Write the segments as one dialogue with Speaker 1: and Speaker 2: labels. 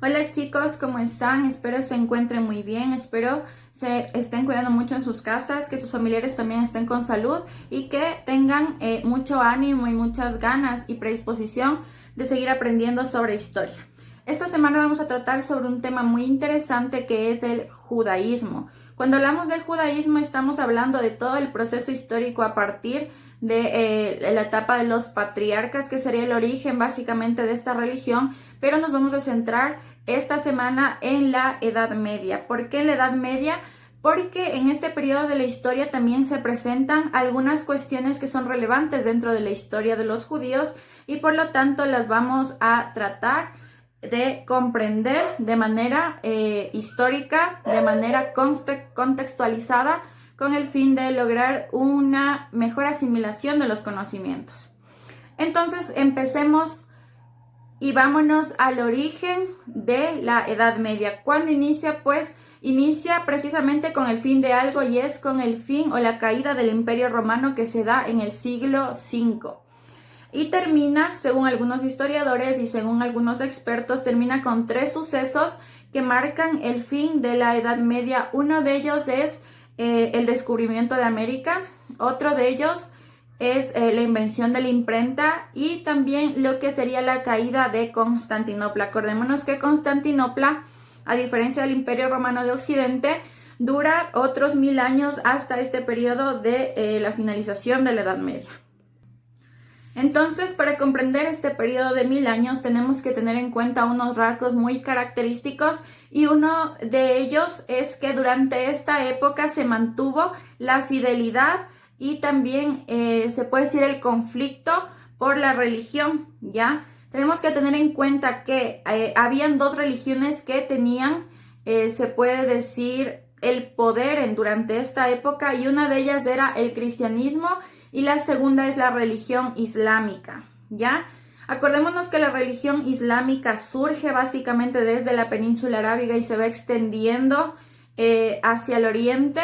Speaker 1: Hola chicos, ¿cómo están? Espero se encuentren muy bien, espero se estén cuidando mucho en sus casas, que sus familiares también estén con salud y que tengan mucho ánimo y muchas ganas y predisposición de seguir aprendiendo sobre historia. Esta semana vamos a tratar sobre un tema muy interesante que es el judaísmo. Cuando hablamos del judaísmo estamos hablando de todo el proceso histórico a partir de la etapa de los patriarcas, que sería el origen básicamente de esta religión, pero nos vamos a centrar esta semana en la Edad Media. ¿Por qué en la Edad Media? Porque en este periodo de la historia también se presentan algunas cuestiones que son relevantes dentro de la historia de los judíos y por lo tanto las vamos a tratar de comprender de manera histórica, de manera contextualizada, con el fin de lograr una mejor asimilación de los conocimientos. Entonces, empecemos y vámonos al origen de la Edad Media. ¿Cuándo inicia? Pues inicia precisamente con el fin de algo y es con el fin o la caída del Imperio Romano que se da en el siglo V. Y termina, según algunos historiadores y según algunos expertos, termina con tres sucesos que marcan el fin de la Edad Media. Uno de ellos es el descubrimiento de América, otro de ellos es la invención de la imprenta y también lo que sería la caída de Constantinopla. Acordémonos que Constantinopla, a diferencia del Imperio Romano de Occidente, dura otros 1000 años hasta este periodo de la finalización de la Edad Media. Entonces, para comprender este periodo de 1000 años tenemos que tener en cuenta unos rasgos muy característicos y uno de ellos es que durante esta época se mantuvo la fidelidad y también se puede decir el conflicto por la religión, ¿ya? Tenemos que tener en cuenta que habían dos religiones que tenían, se puede decir, el poder durante esta época y una de ellas era el cristianismo y la segunda es la religión islámica, ¿ya? Acordémonos que la religión islámica surge básicamente desde la península arábiga y se va extendiendo hacia el oriente,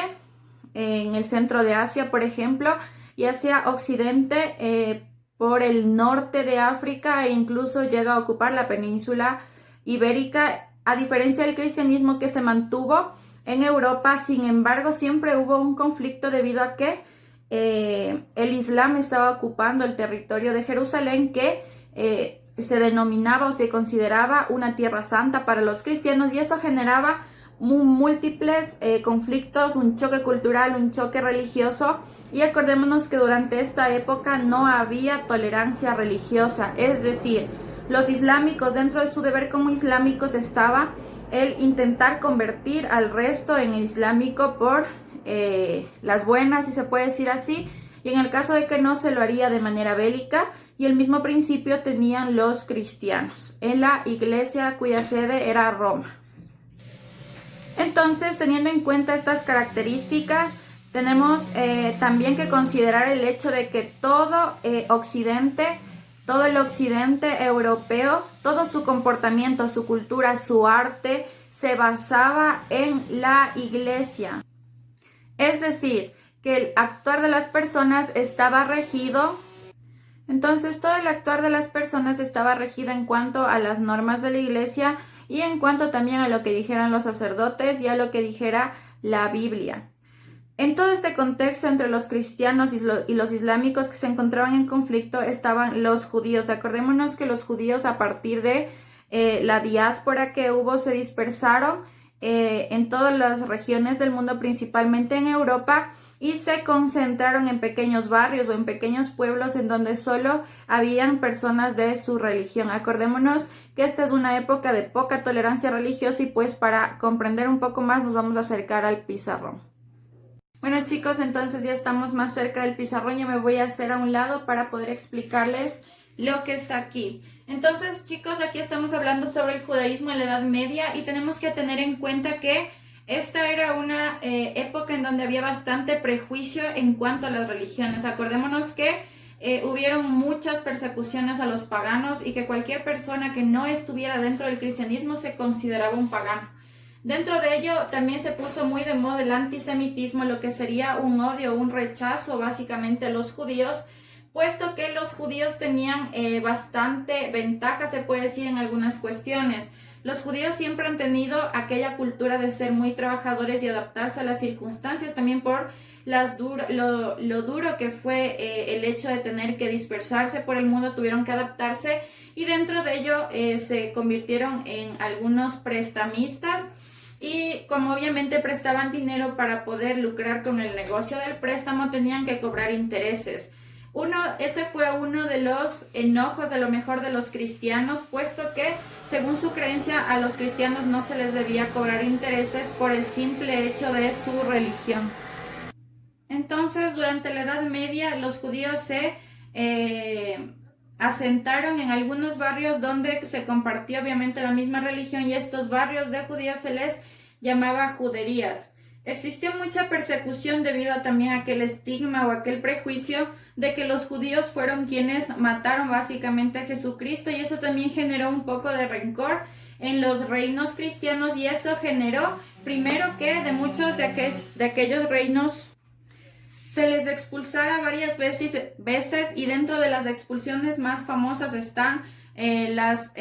Speaker 1: en el centro de Asia, por ejemplo, y hacia occidente por el norte de África e incluso llega a ocupar la península ibérica, a diferencia del cristianismo que se mantuvo en Europa. Sin embargo, siempre hubo un conflicto debido a que el Islam estaba ocupando el territorio de Jerusalén, que se denominaba o se consideraba una tierra santa para los cristianos, y eso generaba múltiples conflictos, un choque cultural, un choque religioso. Y acordémonos que durante esta época no había tolerancia religiosa, es decir, los islámicos, dentro de su deber como islámicos estaba el intentar convertir al resto en el islámico por las buenas, si se puede decir así, y en el caso de que no, se lo haría de manera bélica, y el mismo principio tenían los cristianos en la iglesia cuya sede era Roma. Entonces, teniendo en cuenta estas características, tenemos también que considerar el hecho de que todo el occidente europeo, todo su comportamiento, su cultura, su arte, se basaba en la iglesia. Es decir, que el actuar de las personas estaba regido. Entonces, todo el actuar de las personas estaba regido en cuanto a las normas de la iglesia y en cuanto también a lo que dijeran los sacerdotes y a lo que dijera la Biblia. En todo este contexto entre los cristianos y los islámicos que se encontraban en conflicto estaban los judíos. Acordémonos que los judíos, a partir de la diáspora que hubo, se dispersaron en todas las regiones del mundo, principalmente en Europa, y se concentraron en pequeños barrios o en pequeños pueblos en donde solo habían personas de su religión. Acordémonos que esta es una época de poca tolerancia religiosa y pues para comprender un poco más nos vamos a acercar al pizarrón. Bueno chicos, entonces ya estamos más cerca del pizarrón, yo me voy a hacer a un lado para poder explicarles lo que está aquí. Entonces chicos, aquí estamos hablando sobre el judaísmo en la Edad Media y tenemos que tener en cuenta que esta era una época en donde había bastante prejuicio en cuanto a las religiones. Acordémonos que hubieron muchas persecuciones a los paganos y que cualquier persona que no estuviera dentro del cristianismo se consideraba un pagano. Dentro de ello también se puso muy de moda el antisemitismo, lo que sería un odio, un rechazo básicamente a los judíos, puesto que los judíos tenían bastante ventaja, se puede decir, en algunas cuestiones. Los judíos siempre han tenido aquella cultura de ser muy trabajadores y adaptarse a las circunstancias, también por lo duro que fue el hecho de tener que dispersarse por el mundo, tuvieron que adaptarse y dentro de ello se convirtieron en algunos prestamistas y como obviamente prestaban dinero para poder lucrar con el negocio del préstamo, tenían que cobrar intereses. Ese fue uno de los enojos a lo mejor de los cristianos, puesto que según su creencia a los cristianos no se les debía cobrar intereses por el simple hecho de su religión. Entonces, durante la Edad Media, los judíos se asentaron en algunos barrios donde se compartía obviamente la misma religión y estos barrios de judíos se les llamaba juderías. Existió mucha persecución debido también a aquel estigma o aquel prejuicio de que los judíos fueron quienes mataron básicamente a Jesucristo y eso también generó un poco de rencor en los reinos cristianos y eso generó primero que de muchos de aquellos reinos se les expulsara varias veces y dentro de las expulsiones más famosas están las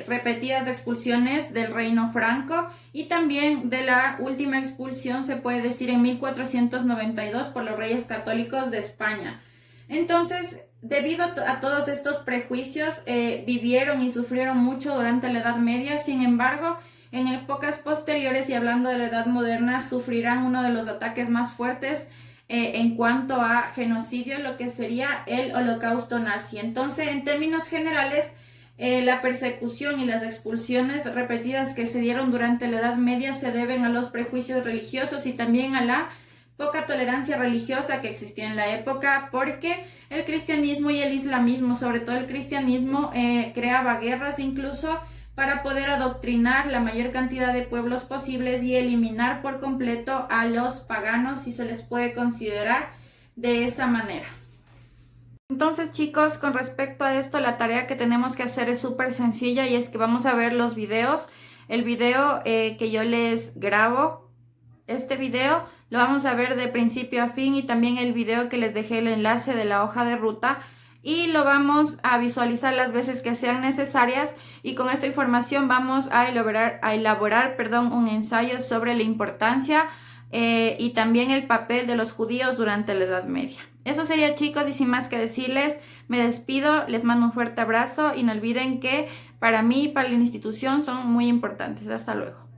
Speaker 1: repetidas expulsiones del reino franco y también de la última expulsión se puede decir en 1492 por los reyes católicos de España. Entonces, debido a todos estos prejuicios, vivieron y sufrieron mucho durante la Edad Media, sin embargo, en épocas posteriores y hablando de la Edad Moderna, sufrirán uno de los ataques más fuertes en cuanto a genocidio, lo que sería el Holocausto nazi. Entonces, en términos generales, la persecución y las expulsiones repetidas que se dieron durante la Edad Media se deben a los prejuicios religiosos y también a la poca tolerancia religiosa que existía en la época, porque el cristianismo y el islamismo, sobre todo el cristianismo, creaba guerras incluso para poder adoctrinar la mayor cantidad de pueblos posibles y eliminar por completo a los paganos, si se les puede considerar de esa manera. Entonces, chicos, con respecto a esto, la tarea que tenemos que hacer es súper sencilla y es que vamos a ver los videos. El video que yo les grabo, este video lo vamos a ver de principio a fin y también el video que les dejé el enlace de la hoja de ruta y lo vamos a visualizar las veces que sean necesarias y con esta información vamos a elaborar un ensayo sobre la importancia y también el papel de los judíos durante la Edad Media. Eso sería, chicos, y sin más que decirles, me despido, les mando un fuerte abrazo y no olviden que para mí y para la institución son muy importantes. Hasta luego.